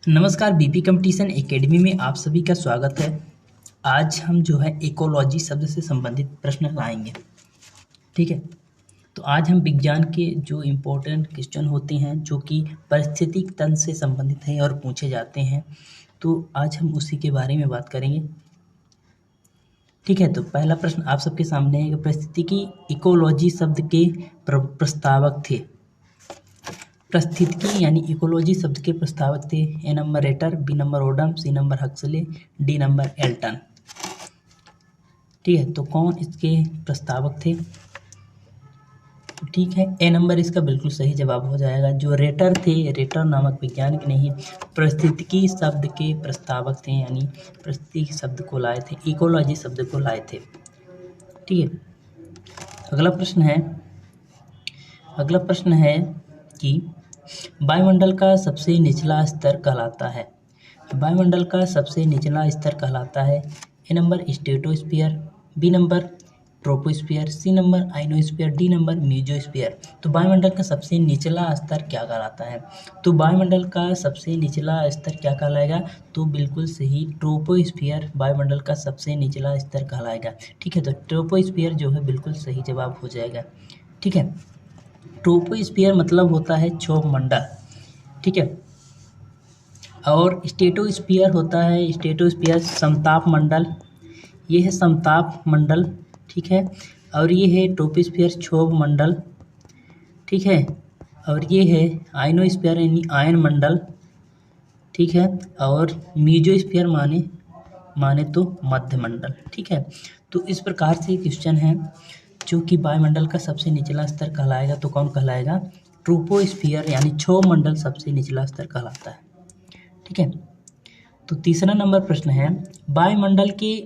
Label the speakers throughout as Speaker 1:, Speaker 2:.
Speaker 1: नमस्कार, BP competition academy में आप सभी का स्वागत है। आज हम जो है इकोलॉजी शब्द से संबंधित प्रश्न लाएंगे। ठीक है, तो आज हम विज्ञान के जो इम्पोर्टेंट क्वेश्चन होते हैं जो कि पारिस्थितिक तंत्र से संबंधित हैं और पूछे जाते हैं, तो आज हम उसी के बारे में बात करेंगे। ठीक है, तो पहला प्रश्न आप सबके सामने है। पारिस्थितिकी इकोलॉजी शब्द के प्रस्तावक थे। पारिस्थितिकी यानी इकोलॉजी शब्द के प्रस्तावक थे A number Reiter, B number Odum, C number Huxley, D number Elton. ठीक है, तो कौन इसके प्रस्तावक थे? ठीक है, ए नंबर इसका बिल्कुल सही जवाब हो जाएगा। जो रेटर थे, रेटर नामक वैज्ञानिक नहीं, पारिस्थितिकी शब्द के प्रस्तावक थे, यानी पारिस्थितिकी शब्द को लाए थे, इकोलॉजी शब्द को लाए थे। ठीक है, अगला प्रश्न है कि वायुमंडल का सबसे निचला स्तर कहलाता है। वायुमंडल का सबसे निचला स्तर कहलाता है A number stratosphere, B number troposphere, C number ionosphere, D number mesosphere. तो वायुमंडल का सबसे निचला स्तर क्या कहलाता है? तो वायुमंडल का सबसे निचला स्तर क्या कहलाएगा? तो बिल्कुल सही, ट्रोपोस्फीयर वायुमंडल का सबसे निचला स्तर कहलाएगा। ठीक है, तो ट्रोपोस्फीयर जो है बिल्कुल सही जवाब हो जाएगा। ठीक है, ट्रोपोस्फीयर मतलब होता है क्षोभ मंडल। ठीक है, और स्ट्रेटोस्फीयर होता है, स्ट्रेटोस्फीयर समताप मंडल, ये है समताप मंडल। ठीक है, और ये है ट्रोपोस्फीयर क्षोभ मंडल। ठीक है, और ये है आइनोस्फीयर यानी आयन मंडल। ठीक है, और मीजोस्फीयर माने तो मध्य मंडल। ठीक है, तो इस प्रकार से क्वेश्चन है जो कि वायुमंडल का सबसे निचला स्तर कहलाएगा, तो कौन कहलाएगा? ट्रोपोस्फीयर यानी क्षोभ मंडल सबसे निचला स्तर कहलाता है। ठीक है, तो तीसरा नंबर प्रश्न है, वायुमंडल के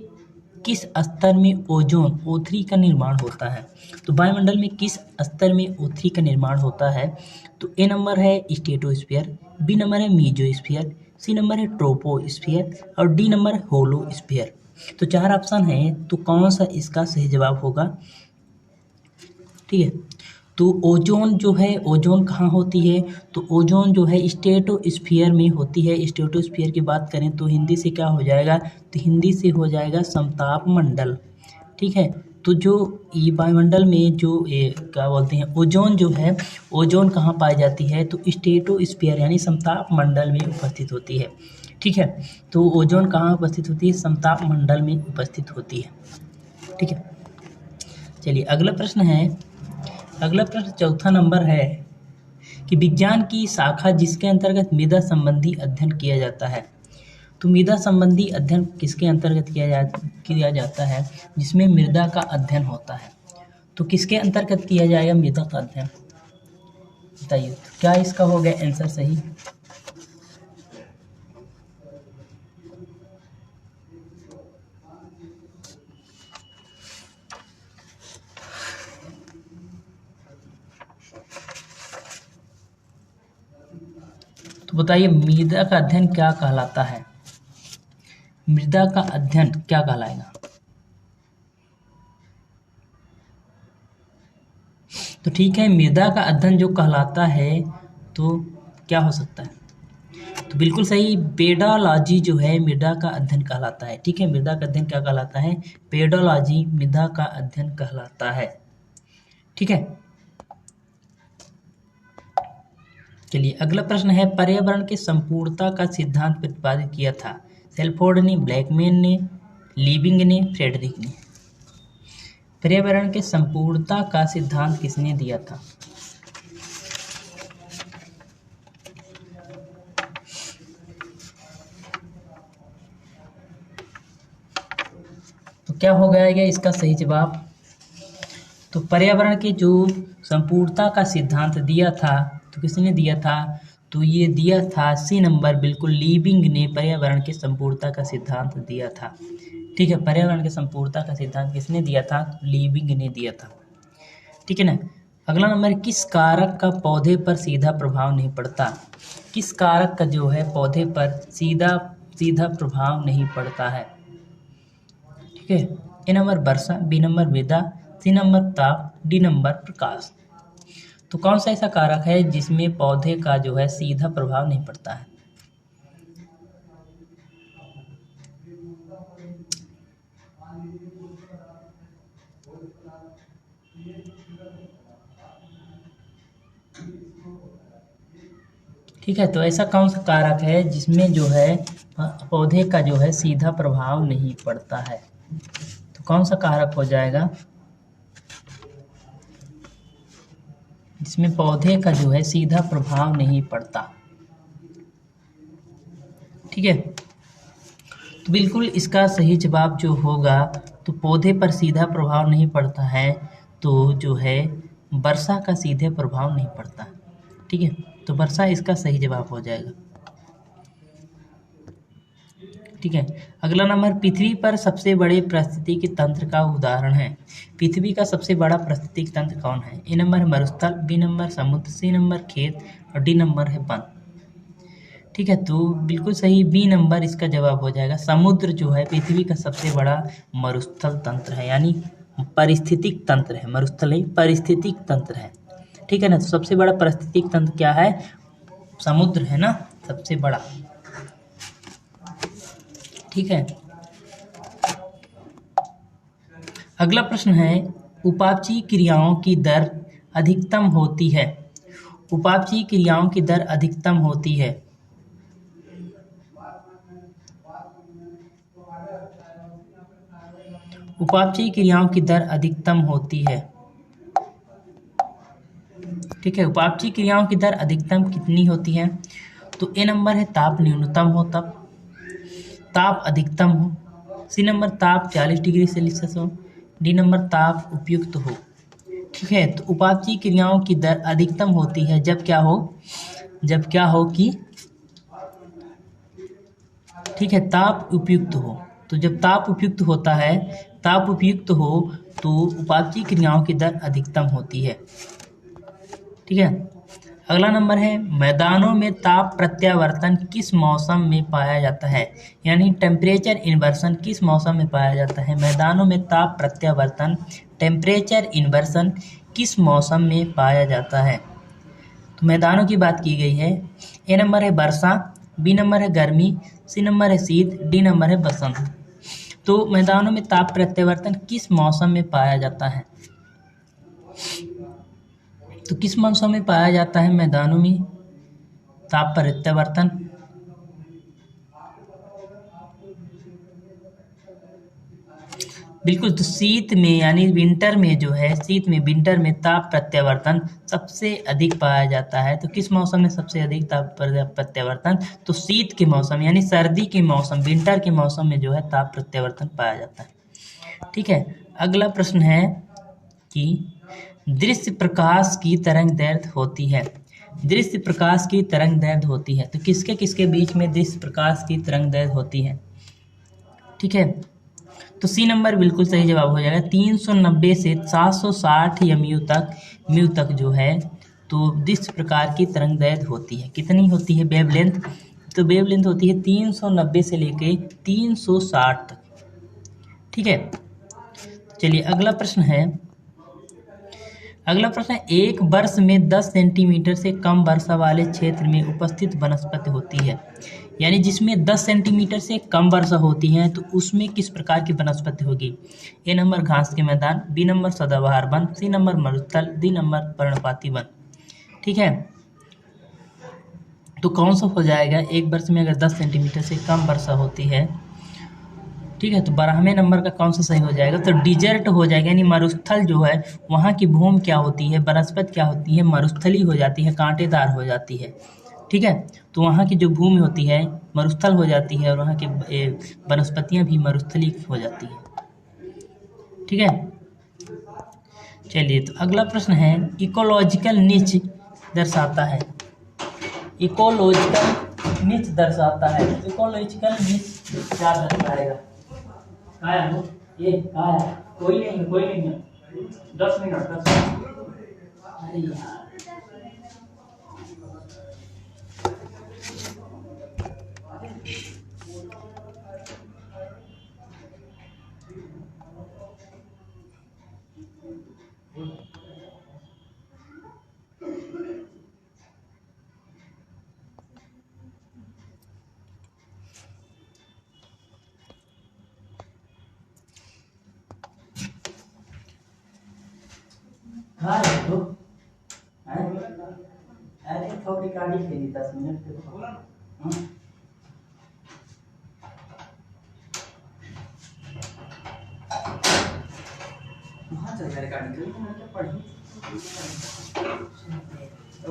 Speaker 1: किस स्तर में ओजोन O3 का निर्माण होता है? तो वायुमंडल में किस स्तर में O3 का निर्माण होता है? तो ए नंबर है स्ट्रेटोस्फीयर, बी नंबर है मीजोस्फीयर, सी नंबर है ट्रोपोस्फीयर और डी नंबर है होलोस्फीयर। तो चार ऑप्शन है, तो कौन सा इसका सही जवाब होगा? ठीक है, तो ओजोन जो है, ओजोन कहाँ होती है? तो ओजोन जो है स्ट्रेटोस्फीयर में होती है। स्ट्रेटोस्फीयर की बात करें तो हिंदी से क्या हो जाएगा? तो हिंदी से हो जाएगा समताप मंडल। ठीक है, तो जो ये वायुमंडल में जो क्या बोलते हैं ओजोन जो है, ओजोन कहाँ पाई जाती है? तो स्ट्रेटोस्फीयर यानी समताप मंडल में उपस्थित होती है। ठीक है, तो ओजोन कहाँ उपस्थित होती है? समताप मंडल में उपस्थित होती है। ठीक है, चलिए अगला प्रश्न चौथा नंबर है कि विज्ञान की शाखा जिसके अंतर्गत मृदा संबंधी अध्ययन किया जाता है। तो मृदा संबंधी अध्ययन किसके अंतर्गत किया जाता है? जिसमें मृदा का अध्ययन होता है। तो किसके अंतर्गत किया जाएगा मृदा का अध्ययन? बताइए, तो क्या इसका हो गया आंसर सही? तो बताइए, मृदा का अध्ययन क्या कहलाता है? मृदा का अध्ययन क्या कहलाएगा? तो ठीक है, मृदा का अध्ययन जो कहलाता है तो क्या हो सकता है? तो बिल्कुल सही, पेडोलॉजी जो है मृदा का अध्ययन कहलाता है। ठीक है, मृदा का अध्ययन क्या कहलाता है? पेडोलॉजी मृदा का अध्ययन कहलाता है। ठीक है, चलिए अगला प्रश्न है, पर्यावरण के संपूर्णता का सिद्धांत प्रतिपादित किया था। सेल्फोर्ड ने, ब्लैकमैन ने, लीबिंग ने, फ्रेडरिक ने। पर्यावरण के संपूर्णता का सिद्धांत किसने दिया था? तो क्या हो गया इसका सही जवाब? तो पर्यावरण के जो संपूर्णता का सिद्धांत दिया था, तो किसने दिया था? तो ये दिया था सी नंबर, बिल्कुल लीबिंग ने पर्यावरण के संपूर्णता का सिद्धांत दिया था। ठीक है, पर्यावरण के संपूर्णता का सिद्धांत किसने दिया था? लीबिंग ने दिया था। ठीक है ना, अगला नंबर, किस कारक का पौधे पर सीधा प्रभाव नहीं पड़ता? किस कारक का जो है पौधे पर सीधा प्रभाव नहीं पड़ता है? ठीक है, A number Varsha, B number मृदा, सी नंबर ताप, डी नंबर प्रकाश। तो कौन सा ऐसा कारक है जिसमें पौधे का जो है सीधा प्रभाव नहीं पड़ता है? ठीक है, तो ऐसा कौन सा कारक है जिसमें जो है पौधे का जो है सीधा प्रभाव नहीं पड़ता है? तो कौन सा कारक हो जाएगा जिसमें पौधे का जो है सीधा प्रभाव नहीं पड़ता? ठीक है, तो बिल्कुल इसका सही जवाब जो होगा, तो पौधे पर सीधा प्रभाव नहीं पड़ता है, तो जो है वर्षा का सीधे प्रभाव नहीं पड़ता। ठीक है, तो वर्षा इसका सही जवाब हो जाएगा। ठीक है, अगला नंबर, पृथ्वी पर सबसे बड़े पारिस्थितिकी तंत्र का उदाहरण है। पृथ्वी का सबसे बड़ा पारिस्थितिकी तंत्र कौन है? ए नंबर है मरुस्थल, बी नंबर समुद्र, सी नंबर खेत और डी नंबर है वन। ठीक है, तो बिल्कुल सही बी नंबर इसका जवाब हो जाएगा। समुद्र जो है पृथ्वी का सबसे बड़ा मरुस्थल तंत्र है, यानी पारिस्थितिक तंत्र है, मरुस्थल नहीं पारिस्थितिक तंत्र है। ठीक है ना, तो सबसे बड़ा पारिस्थितिक तंत्र क्या है? समुद्र है ना सबसे बड़ा। ठीक है, अगला प्रश्न है, उपापचयी क्रियाओं की दर अधिकतम होती है। उपापचयी क्रियाओं की दर अधिकतम होती है। उपापचयी क्रियाओं की दर अधिकतम होती है। ठीक है, उपापचयी क्रियाओं की दर अधिकतम कितनी होती है? तो ए नंबर है ताप न्यूनतम हो तब, ताप अधिकतम हो, सी नंबर ताप 40 डिग्री सेल्सियस हो, डी नंबर ताप उपयुक्त हो। ठीक है, तो उपापचयी क्रियाओं की दर अधिकतम होती है जब क्या हो? जब क्या हो कि ठीक है ताप उपयुक्त हो। तो जब ताप उपयुक्त होता है, ताप उपयुक्त हो तो उपापचयी क्रियाओं की दर अधिकतम होती है। ठीक है, अगला नंबर है, मैदानों में ताप प्रत्यावर्तन किस मौसम में पाया जाता है? यानी टेम्परेचर इन्वर्सन किस मौसम में पाया जाता है? मैदानों में ताप प्रत्यावर्तन टेम्परेचर इन्वर्सन किस मौसम में पाया जाता है? तो मैदानों की बात की गई है। ए नंबर है वर्षा, बी नंबर है गर्मी, सी नंबर है शीत, डी नंबर है बसंत। तो मैदानों में ताप प्रत्यावर्तन किस मौसम में पाया जाता है? तो किस मौसम में पाया जाता है मैदानों में ताप प्रत्यावर्तन? बिल्कुल, तो शीत में यानी विंटर में जो है, शीत में विंटर में ताप प्रत्यावर्तन सबसे अधिक पाया जाता है। तो किस मौसम में सबसे अधिक ताप प्रत्यावर्तन? तो शीत के मौसम यानी सर्दी के मौसम, विंटर के मौसम में जो है ताप प्रत्यावर्तन पाया जाता है। ठीक है, अगला प्रश्न है कि दृश्य प्रकाश की तरंग दैर्ध्य होती है। दृश्य प्रकाश की तरंग दैर्ध्य होती है, तो किसके किसके बीच में दृश्य प्रकाश की तरंग दैर्ध्य होती है? ठीक है, तो सी नंबर बिल्कुल सही जवाब हो जाएगा। 390 से 760 म्यू तक जो है, तो दृश्य प्रकार की तरंग दैर्ध्य होती है। कितनी होती है वेवलेंथ? तो वेवलेंथ होती है 390 से लेके 360 तक। ठीक है, चलिए अगला प्रश्न है। अगला प्रश्न है, एक वर्ष में 10 सेंटीमीटर से कम वर्षा वाले क्षेत्र में उपस्थित वनस्पति होती है। यानी जिसमें 10 सेंटीमीटर से कम वर्षा होती है, तो उसमें किस प्रकार की वनस्पति होगी? ए नंबर घास के मैदान, बी नंबर सदाबहार वन, सी नंबर मरुस्थल, डी नंबर पर्णपाती वन। ठीक है, तो कौन सा हो जाएगा? एक वर्ष में अगर 10 सेंटीमीटर से कम वर्षा होती है, ठीक है, तो 12वें नंबर का कौन सा सही हो जाएगा? तो डिजर्ट हो जाएगा, यानी मरुस्थल जो है वहाँ की भूमि क्या होती है, वनस्पति क्या होती है? मरुस्थली हो जाती है, कांटेदार हो जाती है। ठीक है, तो वहाँ की जो भूमि होती है मरुस्थल हो जाती है, और वहाँ की वनस्पतियाँ भी मरुस्थली हो जाती है। ठीक है, चलिए तो अगला प्रश्न है, इकोलॉजिकल नीच दर्शाता है। इकोलॉजिकल नीच दर्शाता है। इकोलॉजिकल नीच क्या दर्शाएगा? कहाँ है वो? ये कहाँ है? कोई नहीं है, कोई नहीं है। 10 मिनट 10 मिनट। अरे यार, कहाँ है तो? हैं? गाड़ी खेली 10 मिनट के तो बोला ना। हाँ? वहाँ चल जा गाड़ी खेली मैं क्या पढ़ी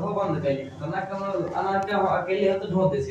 Speaker 1: वो बंद कर लिया तो ना कम अनाज का अकेले हो तो ढो दे